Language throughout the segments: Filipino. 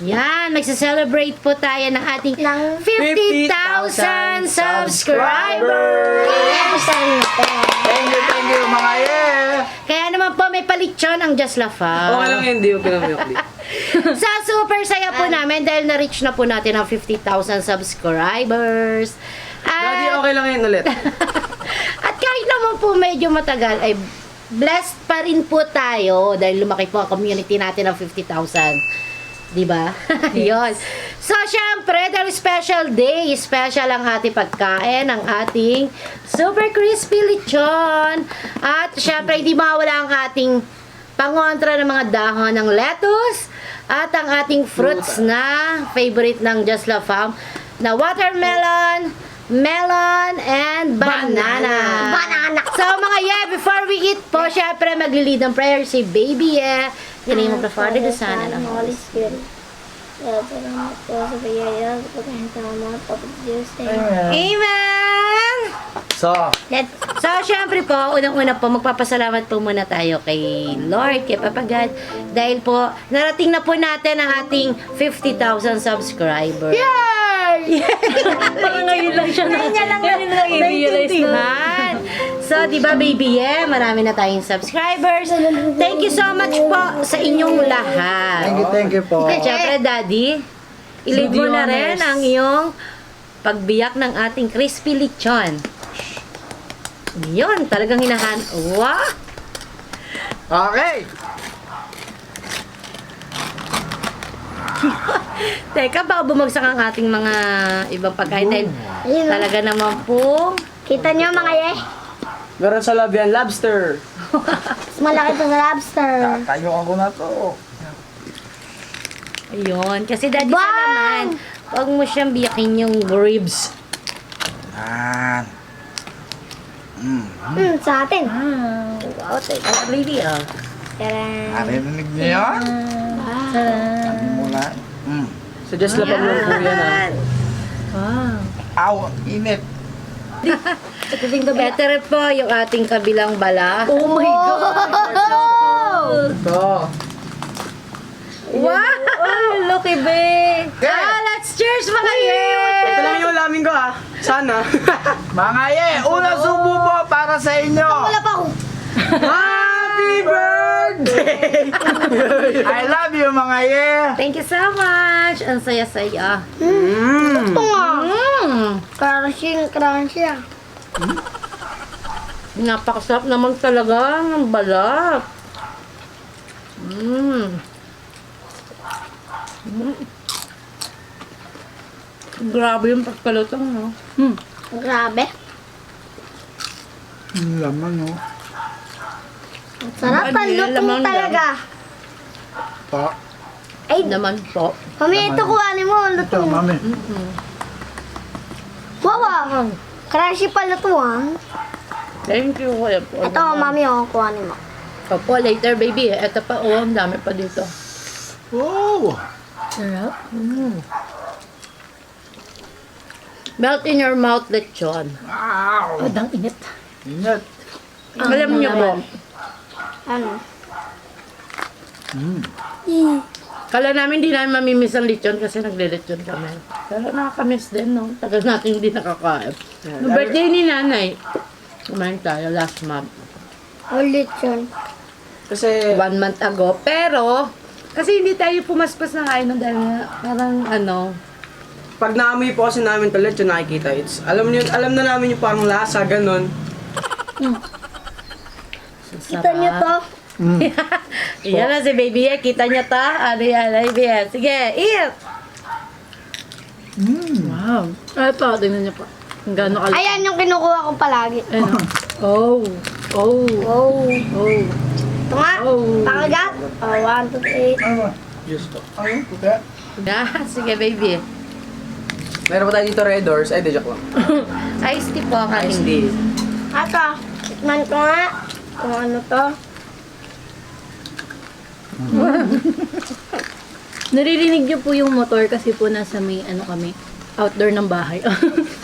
Yan, magsa-celebrate po tayo ng ating 50,000 subscribers! Thank you, mga Kaya naman po, may palitson ang Just Lafa. Okay lang hindi, okay lang yung clip. Sa super saya po namin dahil na-reach na po natin ang 50,000 subscribers. Daddy, At, okay lang yun ulit. at kahit naman po medyo matagal, ay blessed pa rin po tayo dahil lumaki po ang community natin ng 50,000. Diba? Yun. So, syempre, dahil special day, special ang ating pagkain, ang ating super crispy lechon. At syempre, hindi mawala ang ating pangontra ng mga dahon ng lettuce at ang ating fruits na favorite ng Just La Fam na watermelon, melon, and banana. So, mga before we eat po, syempre, magli-lead ng prayer si Baby in the name of the Father, the Son, and the Holy Spirit. Salamat po sa biyaya, sa pagkakasama, Papa Diyos. Amen! So, So, syempre po, unang-una po, magpapasalamat po muna tayo kay Lord, kay Papa God, dahil po, narating na po natin ang ating 50,000 subscribers. Yay! Ngayon lang siya na-realize na. So, di ba, baby, marami na tayong subscribers. Thank you so much po sa inyong lahat. thank you po. At syempre, Daddy, ilid mo na rin ang iyong pagbiyak ng ating crispy lechon. Yun, talagang hinahan. Wow! Okay! Teka, baka bumagsak ang ating mga ibang pagkain. Dahil talaga naman po. Kita niyo mga Meron sa lab yan, lobster. mas malaki ito sa lobster. Tayo ako na to. Ayun, kasi Daddy sa naman, huwag mo siyang biyakin yung ribs. Yan. Sa atin. Wow, teka, baby, Tara. Narinig niyo yun? Sabi mo na. So, just lapag lang po yan Aw, init. Better po yung ating kabilang bala. Oh my God! Ito. Wow! Lucky babe! Let's cheers mga Ito lang yung ulamin ko Sana. Mga unang subo po para sa inyo. Wala pa ako. Happy birthday! I love you mga Thank you so much! Ang saya-saya. Ito nga. Crunchy. Napakasarap naman talaga ng balat. Grabe yung pagkalutong, no? Grabe. Laman no. Sarap ang lutong lamang talaga. Pa. Ay, Naman po. mami, ito kuhanin mo. Ito, Lutong. mami. Wow. Crunchy pala to Thank you, kuya po. Ito, mami, kuhanin mo. Opo, later, baby. Ito pa, ang dami pa dito. Oh. Sarap. Melt in your mouth, lechon. Wow. Padang init. Init. Alam niyo po, Ano? kala namin di namin mamimiss ang lechon kasi nagle-lechon kami. Pero nakakamiss din, no? Tagal natin hindi nakakain. Yung birthday ni nanay, kumain tayo last month. Ulit yun. Kasi, 1 month ago. Pero, kasi hindi tayo pumaspas na kain nun dahil parang pag naamoy po kasi namin ito, lechon nakikita. Alam na namin yung parang lasa, ganun. Kita niyo to? Yan na si baby kita niya ta. Ano yan, baby sige, eat! Wow. Ay pa, tingnan niyo pa. Ang gano'n kalaki. Ayan yung kinukuha ko palagi. Ayun. Oh. Oh. Oh. Oh. Ito nga. Pakagat. 1, 2, 3. Ano? Just to. Ayun, puti. Sige, baby. Meron pa tayo dito Red Doors. Ay, de joke lang. Iced tea po ang Ice ating tea. Ito. Tikman ko nga. Kung ano to. Naririnig niyo po yung motor kasi po nasa may ano kami, outdoor ng bahay.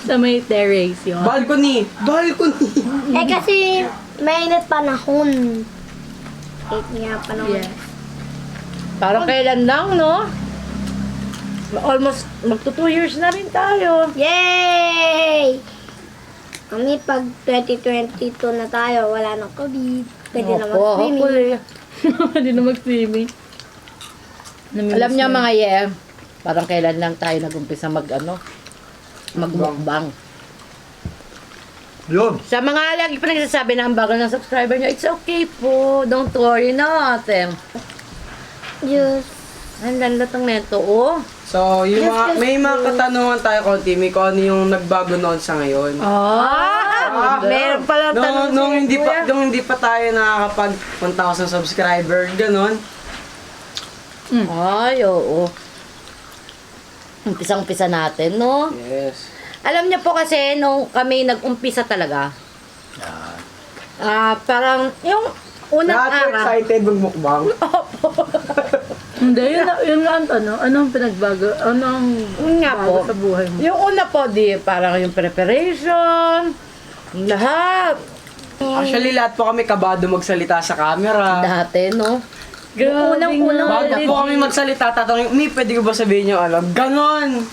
Sa may terrace yun. Balcony! Balcony! Eh kasi mainit panahon. Wait nga panahon. Yes. Parang kailan lang, no? Almost magto 2 years na rin tayo. Yay! Kami pag 2022 na tayo, wala nang COVID. Pwede na Opo, mag-swimming. hopefully. Hindi na mag-swimming. Alam niya mga yeah, parang kailan lang tayo nag-umpisa magmukbang. Yun. Sa mga lagi pa nagsasabi na ang bagal ng subscriber niya, it's okay po, don't worry na ate. Diyos. Ang lanlatang neto, oh. So, yung mga, may mga katanungan tayo konti, may kung ano yung nagbago noon sa ngayon. Meron pala tanong Nung si hindi Kuya. hindi pa tayo nakakapag 1,000 subscriber, ganon. Ay, oo. Umpisa-umpisa natin, no? Yes. Alam niyo po kasi, nung kami nag-umpisa talaga, parang yung unang Lahat po araw, excited magmukbang. Hindi, yun nga ang tanong. Anong pinagbago? Anong Yun nga bago po. sa buhay mo? yung una po, di, parang yung preparation, lahat. Actually, lahat po kami kabado magsalita sa camera. Dati, no? Grabe Unang-unang nga. Bago po kami magsalita, tatanungin, Mi, pwede ko ba sabihin yung alam? Ganon!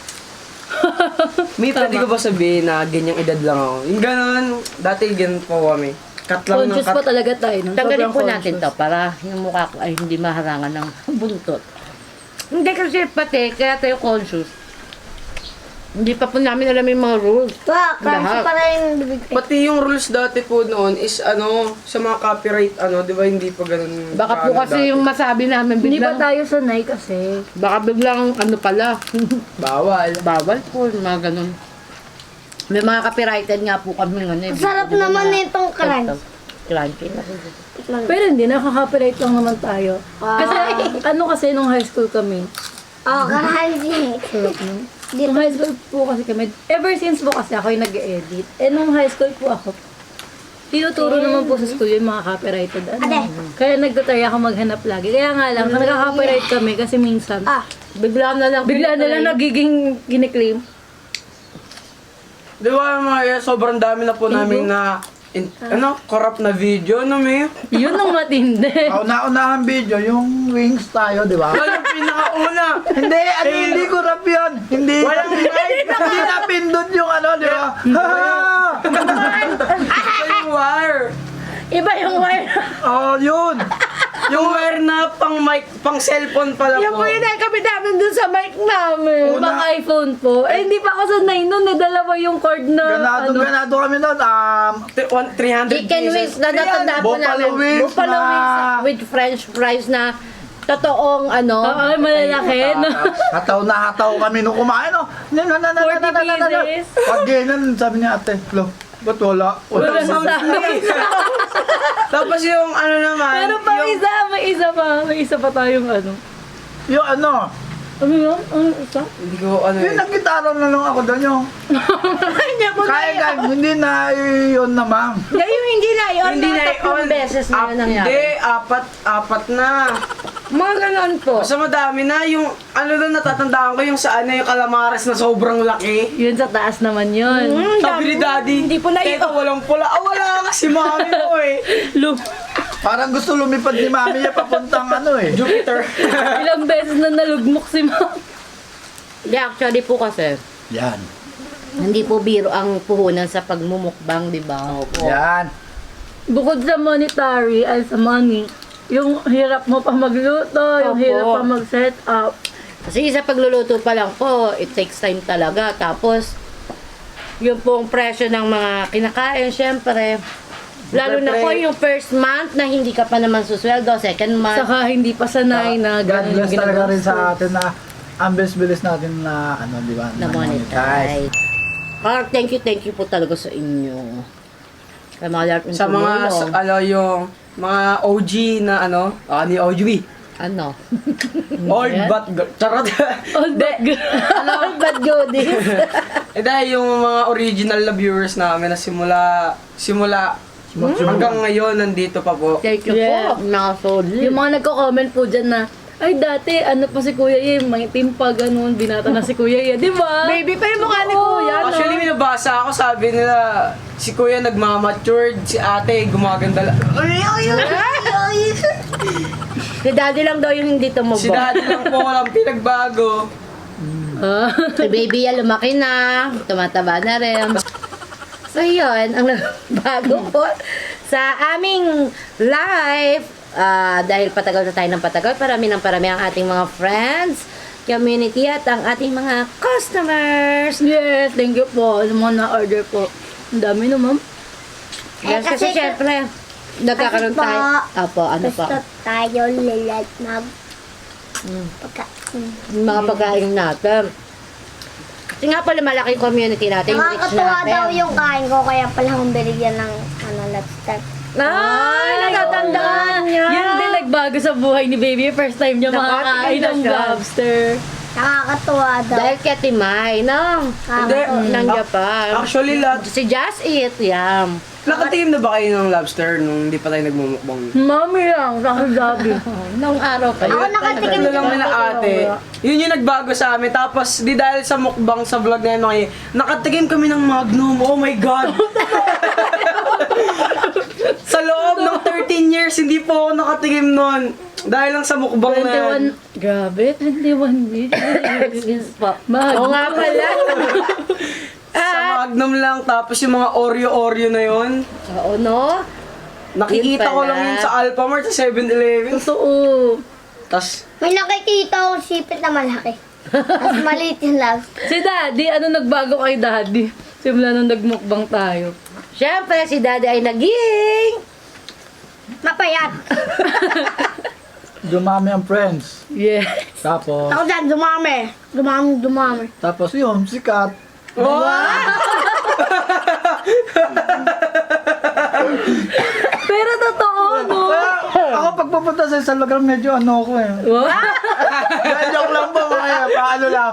Mi, pwede ko ba sabihin na ganyang edad lang ako? Yung ganon, dati ganun po kami. Cut lang ng Conscious pa cut. talaga tayo. No? Tanggalin Sobrang po natin to conscious. para yung mukha ko ay hindi maharangan ng buntot. Hindi kasi pati, kaya tayo conscious. Hindi pa po namin alam yung mga rules. Pa, crunchy Lahat. pa rin yung bibig. Pati yung rules dati po noon is sa mga copyright di ba hindi pa ganun. Baka po kaano kasi dati. yung masabi namin Hindi pa biglang, tayo sanay kasi. baka biglang ano pala, Bawal. bawal po, mga ganun. May mga copyrighted nga po kami ngayon. Ang sarap naman nitong crunch. Crunchy. Pero hindi, nakaka-copyright lang naman tayo. Kasi, kasi nung high school kami, Oh, crunchy. nung high school po kasi kami, ever since po kasi ako yung nag-edit. Nung high school po ako, tinuturo naman po sa school yung mga copyrighted. Ate. Kaya nagtatry ako maghanap lagi. Kaya nga lang, nagka-copyright kami kasi minsan, Bigla na lang. bigla na lang nagiging giniklaim. Di ba mga sobrang dami na po namin na corrupt na video Mi? Yun ang matindi. Kauna-unahang video, yung wings tayo, di ba? Walang pinakauna. Hindi ko rap yun. Hindi. Walang right. Hindi napindot yung di ba? Yung wire. Iba yung wire. Oh, yun. Yung wire na pang mic, pang cellphone pala Yung po. po yun ay kami namin dun sa mic namin. Pang iPhone po. Hindi pa ako sanay nun. Dalawa yung cord na, Ganado kami nun. 300 Chicken wings na natandaan po Buffalo namin. wings Buffalo na- wings with french fries na totoong Oo, malalaki. No? Hataw kami nung kumain, 40 pieces. Pag ganyan, sabi niya ate, lo, ba't wala? Wala Wala. sa Tapos yung naman. Pero pa isa, may isa pa. May isa pa tayong Yung Ano yun? Ano isa? Hindi ko yung nagkitaro na lang ako doon yung, Hindi po kaya hindi na yun naman. yung hindi na yun. Hindi na tatlong beses na yun nangyari. Hindi, apat na. Mga ganon po. Basta madami na. Yung doon natatandaan ko yung saan na yung calamares na sobrang laki. Yun sa taas naman yun. Sabi ni Daddy, Hindi po na yun. teka, walang pula. Wala kasi mami mo Parang gusto lumipad ni mami niya papuntang Jupiter. Ilang beses na nalugmok si Mom. Hindi, actually po kasi, Yan. hindi po biro ang puhunan sa pagmumukbang, di ba? Yan. Bukod sa monetary, ay sa money, yung hirap mo pa magluto, yung Opo. hirap pa mag-set up. Kasi sa pagluluto pa lang po, it takes time talaga. Tapos, yung pong presyo ng mga kinakain, syempre, lalo na po yung first month na hindi ka pa naman susweldo, second month. Saka hindi pa sanay na God gano'n yung bless talaga ginagawa. rin sa atin na ang bilis natin na di ba? na monetize. Thank you po talaga sa inyo. Sa mga lahat ng Sa mga, tumulong. yung mga OG na ni OGB. Ano? Old but charot. Old but good. Ano bad goodies? Dahil yung mga original na viewers namin na simula hanggang ngayon nandito pa po. Thank you Yeah. po. Mga solid. Yung mga nagko-comment po dyan na, ay dati, pa si Kuya Ye, may timpa, ganun, binata na si Kuya Ye, di ba? Baby pa yung mukha ni Kuya, no? Actually, minabasa ako, sabi nila, si Kuya nagmamatured, si ate gumaganda lang. Si daddy lang daw yung hindi Si tumubok. daddy lang po walang pinagbago. Si baby yan lumaki na, tumataba na rin. So yun, ang bago po sa aming life, dahil patagal na tayo ng patagal, parami ang ating mga friends, community at ang ating mga customers. Yes, thank you po. Sa mga na-order po. Ang dami naman. Yes, kasi syempre, nagkakaroon Kasi po, tayo. Apo, ano po? Gusto tayo lilat mag pagkain. Yung mga pagkain natin. Kasi nga pala malaki yung community natin, yung reach Nakakatuwa natin. daw yung kain ko, kaya pala akong binigyan ng lobster. Ay, natatandaan niya. Yun din nagbago sa buhay ni baby. First time niya makakain ng siya. lobster. Nakakatuwa daw. Dahil kay Timay, no? Hindi. Ng Japan. Actually, lahat. Si Just Eat, yam. Nakatingin na ba kayo ng lobster nung hindi pa tayo nagmumukbang? Mami lang, sa akin sabi. Nung araw pa Ako yun. nakatikim Ano lang na ate, yun yung nagbago sa amin. Tapos, di dahil sa mukbang sa vlog na yun, nakatikim kami ng Magnum. Oh my God! Sa loob ng 13 years, hindi po ako nakatikim nun. Dahil lang sa mukbang na yan. 21, grabe, 21 years. Excuse po. Magnum. Oo nga pala. Sa Magnum lang, tapos yung mga Oreo-Oreo na yun. Oo, no? Nakikita Yun ko pala. lang yun sa Alphamart, sa 7-Eleven. Totoo. Tapos, May nakikita akong sipit na malaki. Tapos maliit yung lobster. Si daddy, ano nagbago kay daddy? Simula nung nagmukbang tayo. Siyempre, si Daddy ay naging... Mapayat. Dumami ang friends. Yes. Tapos, Ako dyan, dumami. Dumami. tapos yun, sikat. Pero totoo, no? Ako pagpupunta sa isang lugar, medyo ano ako eh. Wow. Joke lang po mga paano lang.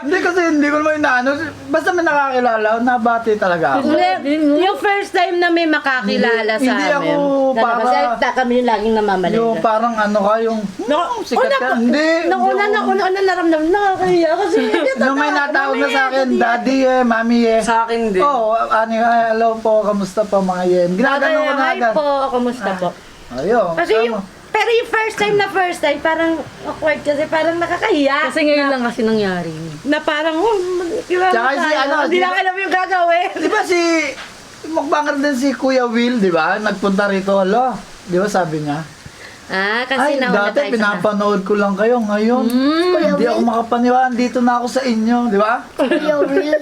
Hindi kasi hindi ko naman inaano. Basta may nakakilala, nabati talaga ako. Hindi, yung first time na may makakilala sa Hindi amin. ako para- Kasi kami yung laging namamalit. Yung parang ano ka, yung sikat ka. Hindi. Nung una naramdaman, nakakahiya kasi. Nung may natawag na sa akin, daddy eh, mami eh. sa akin din. Oo, ano, hello po, kamusta po mga yen. Ginagano ko na Hi agad. po, kamusta po? Ayun. Kasi yung, pero yung first time, parang awkward kasi parang nakakahiya. Kasi ngayon lang kasi nangyari. Na parang, kilala Tsaka si tayo. ano, Hindi lang alam yung gagawin. Di ba si, mukbanger din si Kuya Will, di ba? Nagpunta rito, alo. Di ba sabi niya? Kasi Ay, nauna dati tayo sa... pinapanood ko lang kayo. Ngayon, Kuya hindi ako Will. makapaniwala. Dito na ako sa inyo, di ba? Kuya Will.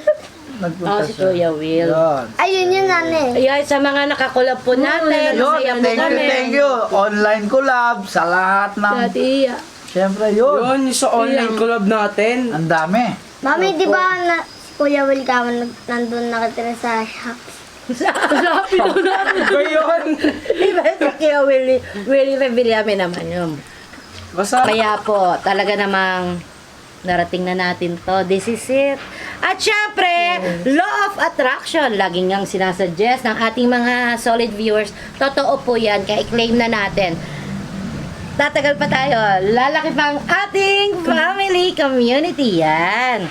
Nagpunta Si Kuya Will. Yun. Ayun yun nane. Ayan, sa mga nakakulab po natin. Yun, masaya po thank you, kami. thank you. Online collab sa lahat ng... Dati, Siyempre, yun. Yun, yung sa online collab natin. Ang dami. Mami, di ba na si Kuya Will ka nandun nakatira sa shop? Ngayon. Diba, si Kuya Willie Revillame naman yun. Basta, Kaya po, talaga namang narating na natin to. This is it. At syempre, law of attraction. Laging ngang sinasuggest ng ating mga solid viewers. Totoo po yan. Kaya i-claim na natin. Tatagal pa tayo. Lalaki pa ang ating family community. Yan.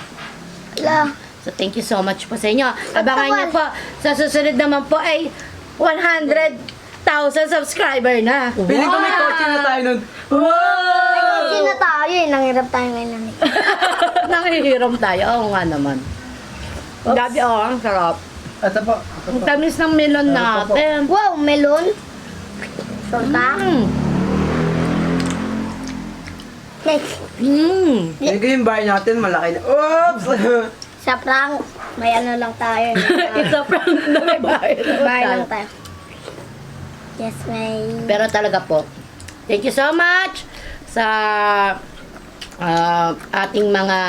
La. So, thank you so much po sa inyo. Abangan niyo po. Sa susunod naman po ay 100,000 subscriber na. piling ko may kotse na tayo nun. Hindi na tayo eh. Nanghirap tayo ngayon nane. Nangihiram tayo. Oo nga naman. Gabi, ang sarap. Ito po. Ang tamis ng melon natin. Wow, melon. Sorta. Next. Piling ko yung bar natin, malaki na. Oops! Sa prank, may ano lang tayo. it's a prank na may bayad. Bye lang tayo. Yes, may... Pero talaga po, thank you so much sa ating mga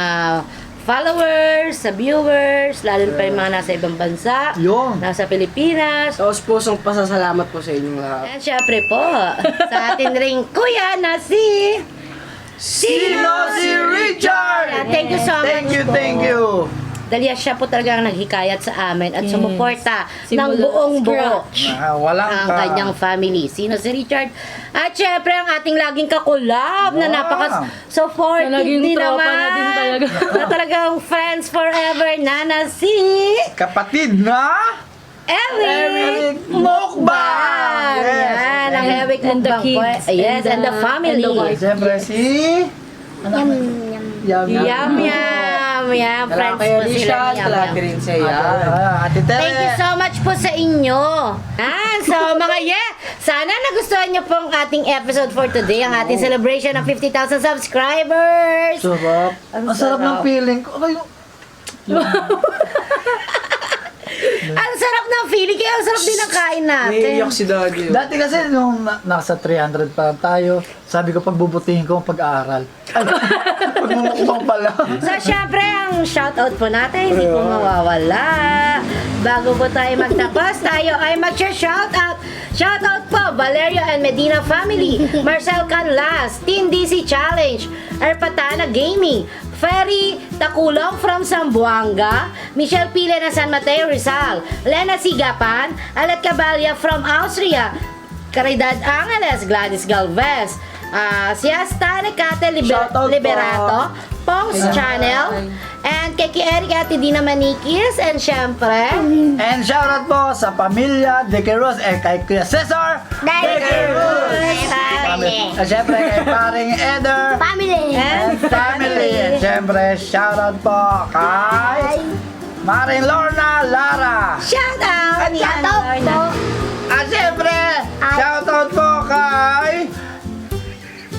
followers, sa viewers, lalo pa yung mga nasa ibang bansa, Yun. nasa Pilipinas. Tapos pusong pasasalamat po sa inyong lahat. And syempre po, sa ating ring kuya na si... Sino si Richard? Thank you so much Thank you, po. thank you. Dahil siya po talaga ang naghikayat sa amin at Yes. sumuporta ng Simula buong buo scratch. Walang ang ka. kanyang family. Sino si Richard? At syempre, ang ating laging kakulab na Wow. napaka-supportive Na naging din tropa naman. na din talaga. Na talagang friends forever na si... Kapatid na? Eric Mukbang! Yan, ang Eric And the Mukbang po. kids, Yes, and the family. and the wife. Siyempre si... Yum, yum. Yum, Yum, yum. Yan, friends Kay po Alicia, sila ni Yum kala Yum. rin siya yan. Ate Tere. Thank you so much po sa inyo. So mga sana nagustuhan niyo pong ating episode for today, ang ating celebration ng 50,000 subscribers. Sarap. Ang sarap ng feeling ko. Ay, Ang sarap ng feeling, kaya ang sarap din ng kain natin. Naiiyak si Daddy. dati kasi nung nasa 300 pa lang tayo, sabi ko pagbubutihin ko ang pag-aaral. Ay, pagmumukbang pala. So, syempre, ang shoutout po natin, hindi po mawawala. Bago po tayo magtapos, tayo ay mag-shoutout. Shoutout po, Valerio and Medina Family, Marcel Canlas, Team DC Challenge, Erpatana Gaming, Ferry Takulong from Zamboanga, Michelle Pile ng San Mateo Rizal, Lena Sigapan, Alet Cabalya from Austria, Caridad Angeles, Gladys Galvez, Siasta Necate Shoutout po. Liberato, Pong's Channel, and kay Eric at Dina Manikis, and syempre, And shoutout po sa pamilya De Queiroz kay Kuya Cesar De Queiroz. Family. At syempre kay paring Eder Family. and family. At syempre shoutout po kay Maring Lorna Lara. shoutout! Shoutout po. At syempre shoutout po kay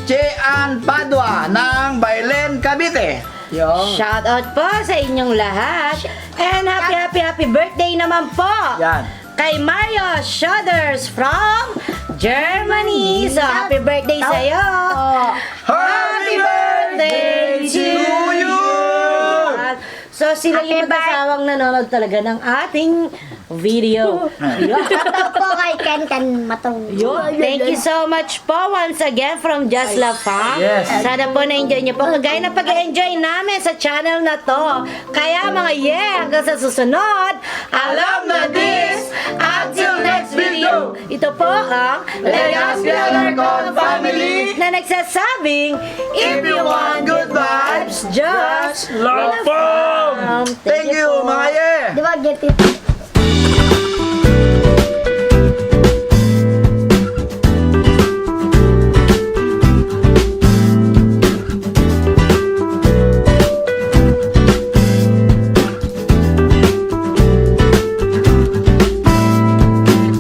Jean Padua ng Bailen, Cavite. Yung. Shoutout po sa inyong lahat. And happy birthday naman po Yan. kay Mario Shoders from Germany. So, happy birthday sa'yo. Happy birthday to you! So, sila yung mag-asawang nanonood talaga ng ating video. Shoutout po kay Ken Ken Matong. Yun. Thank you so much po once again from Just Love Fam. Yes. Sana po na-enjoy niyo po. Kagaya na pag-enjoy namin sa channel na to. Kaya mga hanggang sa susunod, alam na this! Until next video! Ito po ang Legazpi Alarcon Family na nagsasabing, If you want good vibes, just love Fam! Thank you, mga ye! Di ba, get it?